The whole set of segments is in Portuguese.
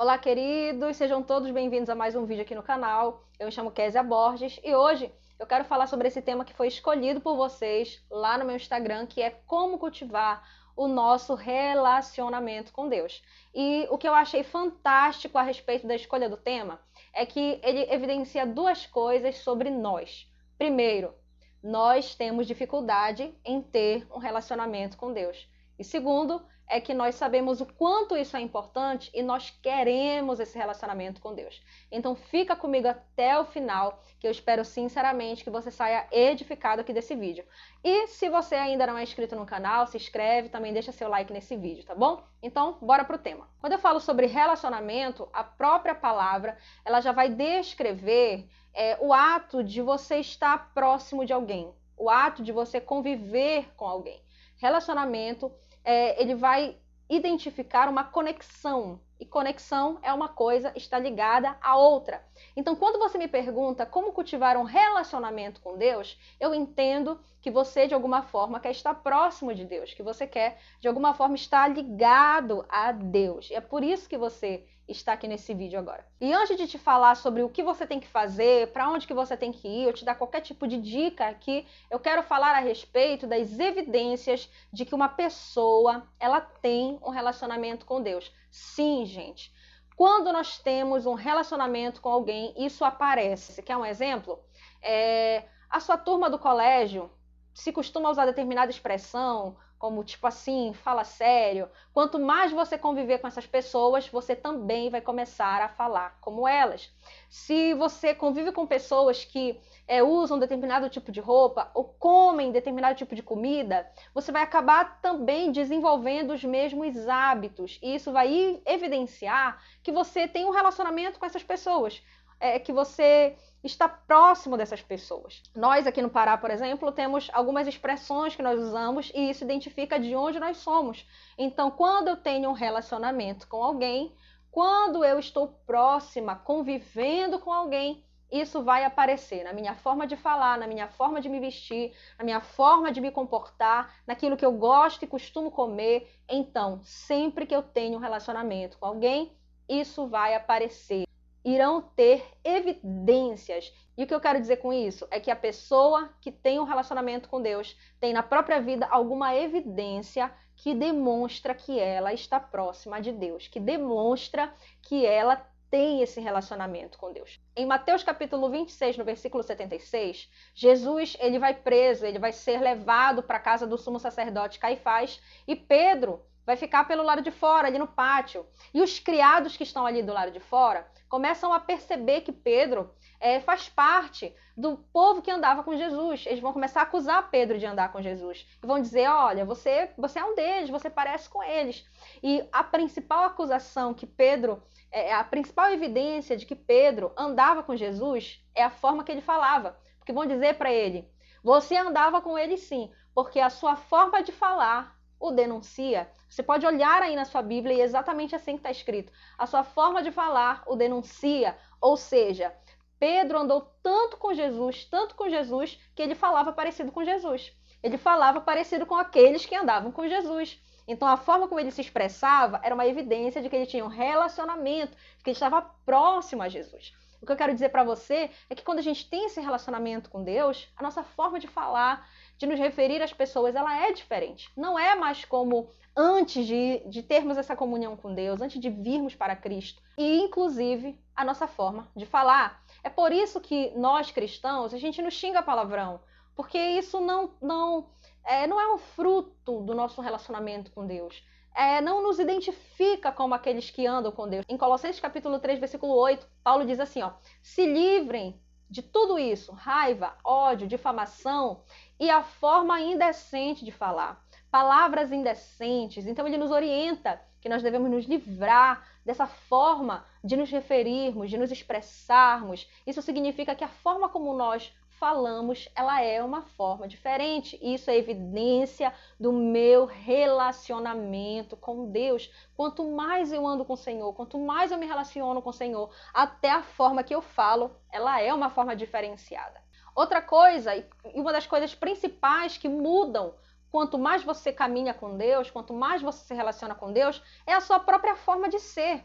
Olá, queridos, sejam todos bem-vindos a mais um vídeo aqui no canal. Eu me chamo Kézia Borges e hoje eu quero falar sobre esse tema que foi escolhido por vocês lá no meu Instagram, que é como cultivar o nosso relacionamento com Deus. E o que eu achei fantástico a respeito da escolha do tema é que ele evidencia duas coisas sobre nós. Primeiro, nós temos dificuldade em ter um relacionamento com Deus. E segundo, é que nós sabemos o quanto isso é importante e nós queremos esse relacionamento com Deus. Então fica comigo até o final, que eu espero sinceramente que você saia edificado aqui desse vídeo. E se você ainda não é inscrito no canal, se inscreve, também deixa seu like nesse vídeo, tá bom? Então, bora pro tema. Quando eu falo sobre relacionamento, a própria palavra, ela já vai descrever o ato de você estar próximo de alguém, o ato de você conviver com alguém. Relacionamento ele vai identificar uma conexão. E conexão é uma coisa, está ligada à outra. Então, quando você me pergunta como cultivar um relacionamento com Deus, eu entendo que você, de alguma forma, quer estar próximo de Deus, que você quer, de alguma forma, estar ligado a Deus. E é por isso que você está aqui nesse vídeo agora. E antes de te falar sobre o que você tem que fazer, para onde que você tem que ir, eu te dar qualquer tipo de dica aqui, eu quero falar a respeito das evidências de que uma pessoa, ela tem um relacionamento com Deus. Sim, gente. Quando nós temos um relacionamento com alguém, isso aparece. Você quer um exemplo? A sua turma do colégio se costuma usar determinada expressão, como tipo assim, fala sério. Quanto mais você conviver com essas pessoas, você também vai começar a falar como elas. Se você convive com pessoas que usam determinado tipo de roupa ou comem determinado tipo de comida, você vai acabar também desenvolvendo os mesmos hábitos. E isso vai evidenciar que você tem um relacionamento com essas pessoas, que você está próximo dessas pessoas. Nós aqui no Pará, por exemplo, temos algumas expressões que nós usamos e isso identifica de onde nós somos. Então, quando eu tenho um relacionamento com alguém, quando eu estou próxima, convivendo com alguém, isso vai aparecer na minha forma de falar, na minha forma de me vestir, na minha forma de me comportar, naquilo que eu gosto e costumo comer. Então, sempre que eu tenho um relacionamento com alguém, isso vai aparecer. Irão ter evidências. E o que eu quero dizer com isso é que a pessoa que tem um relacionamento com Deus tem na própria vida alguma evidência que demonstra que ela está próxima de Deus, que demonstra que ela tem esse relacionamento com Deus. Em Mateus capítulo 26, no versículo 76, Jesus ele vai preso, ele vai ser levado para a casa do sumo sacerdote Caifás e Pedro vai ficar pelo lado de fora, ali no pátio. E os criados que estão ali do lado de fora começam a perceber que Pedro faz parte do povo que andava com Jesus. Eles vão começar a acusar Pedro de andar com Jesus. E vão dizer, olha, você é um deles, você parece com eles. E a principal acusação que Pedro, a principal evidência de que Pedro andava com Jesus é a forma que ele falava. Porque vão dizer para ele, você andava com ele sim, porque a sua forma de falar o denuncia. Você pode olhar aí na sua Bíblia e é exatamente assim que está escrito. A sua forma de falar o denuncia, ou seja, Pedro andou tanto com Jesus, que ele falava parecido com Jesus. Ele falava parecido com aqueles que andavam com Jesus. Então a forma como ele se expressava era uma evidência de que ele tinha um relacionamento, de que ele estava próximo a Jesus. O que eu quero dizer para você é que quando a gente tem esse relacionamento com Deus, a nossa forma de falar, de nos referir às pessoas, ela é diferente. Não é mais como antes de termos essa comunhão com Deus, antes de virmos para Cristo. E, inclusive, a nossa forma de falar. É por isso que nós, cristãos, a gente não xinga palavrão, porque isso não é um fruto do nosso relacionamento com Deus. Não nos identifica como aqueles que andam com Deus. Em Colossenses capítulo 3, versículo 8, Paulo diz assim, se livrem de tudo isso, raiva, ódio, difamação e a forma indecente de falar, palavras indecentes. Então ele nos orienta que nós devemos nos livrar dessa forma de nos referirmos, de nos expressarmos. Isso significa que a forma como nós falamos, ela é uma forma diferente. Isso é evidência do meu relacionamento com Deus. Quanto mais eu ando com o Senhor, quanto mais eu me relaciono com o Senhor, até a forma que eu falo, ela é uma forma diferenciada. Outra coisa, e uma das coisas principais que mudam quanto mais você caminha com Deus, quanto mais você se relaciona com Deus, é a sua própria forma de ser.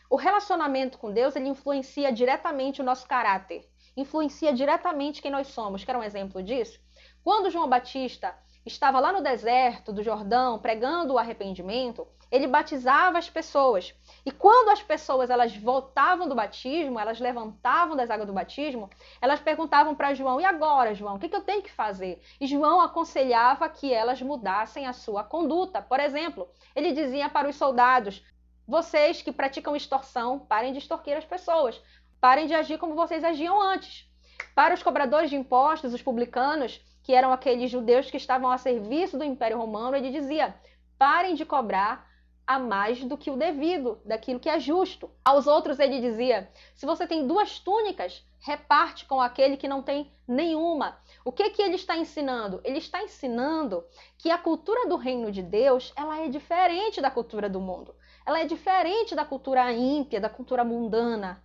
O relacionamento com Deus, ele influencia diretamente o nosso caráter, influencia diretamente quem nós somos. Quer um exemplo disso? Quando João Batista estava lá no deserto do Jordão, pregando o arrependimento, ele batizava as pessoas. E quando as pessoas elas voltavam do batismo, elas levantavam das águas do batismo, elas perguntavam para João: e agora, João, o que eu tenho que fazer? E João aconselhava que elas mudassem a sua conduta. Por exemplo, ele dizia para os soldados: vocês que praticam extorsão, parem de extorquir as pessoas, parem de agir como vocês agiam antes. Para os cobradores de impostos, os publicanos, que eram aqueles judeus que estavam a serviço do Império Romano, ele dizia: parem de cobrar a mais do que o devido, daquilo que é justo. Aos outros ele dizia: se você tem 2 túnicas, reparte com aquele que não tem nenhuma. O que ele está ensinando? Ele está ensinando que a cultura do reino de Deus, ela é diferente da cultura do mundo. Ela é diferente da cultura ímpia, da cultura mundana.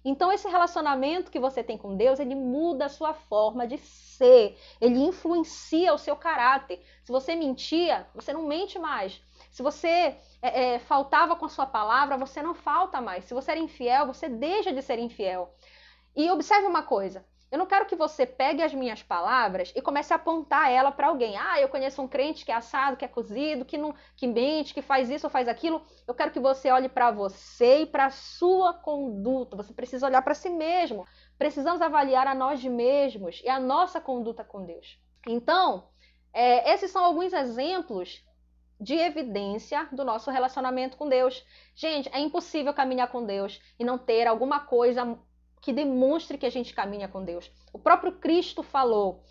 Então, esse relacionamento que você tem com Deus, ele muda a sua forma de ser, ele influencia o seu caráter. Se você mentia, você não mente mais. Se você faltava com a sua palavra, você não falta mais. Se você era infiel, você deixa de ser infiel. E observe uma coisa, eu não quero que você pegue as minhas palavras e comece a apontar ela para alguém. Ah, eu conheço um crente que é assado, que é cozido, que mente, que faz isso ou faz aquilo. Eu quero que você olhe para você e para a sua conduta. Você precisa olhar para si mesmo. Precisamos avaliar a nós mesmos e a nossa conduta com Deus. Então, esses são alguns exemplos de evidência do nosso relacionamento com Deus. Gente, é impossível caminhar com Deus e não ter alguma coisa que demonstre que a gente caminha com Deus. O próprio Cristo falou: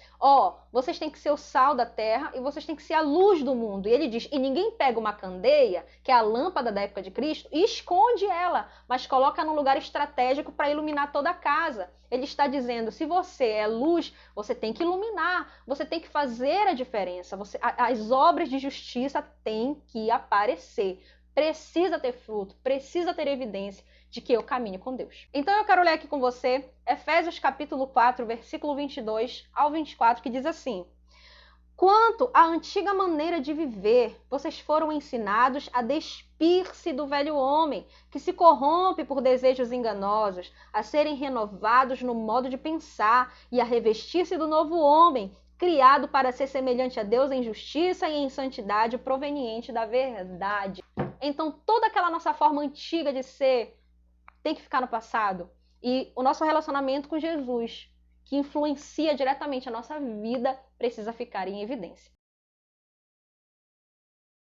vocês têm que ser o sal da terra e vocês têm que ser a luz do mundo. E ele diz: e ninguém pega uma candeia, que é a lâmpada da época de Cristo, e esconde ela, mas coloca num lugar estratégico para iluminar toda a casa. Ele está dizendo: se você é luz, você tem que iluminar, você tem que fazer a diferença. As obras de justiça têm que aparecer. Precisa ter fruto, precisa ter evidência de que eu caminho com Deus. Então eu quero ler aqui com você Efésios capítulo 4, versículo 22 ao 24, que diz assim: quanto à antiga maneira de viver, vocês foram ensinados a despir-se do velho homem, que se corrompe por desejos enganosos, a serem renovados no modo de pensar e a revestir-se do novo homem, criado para ser semelhante a Deus em justiça e em santidade proveniente da verdade. Então toda aquela nossa forma antiga de ser tem que ficar no passado. E o nosso relacionamento com Jesus, que influencia diretamente a nossa vida, precisa ficar em evidência.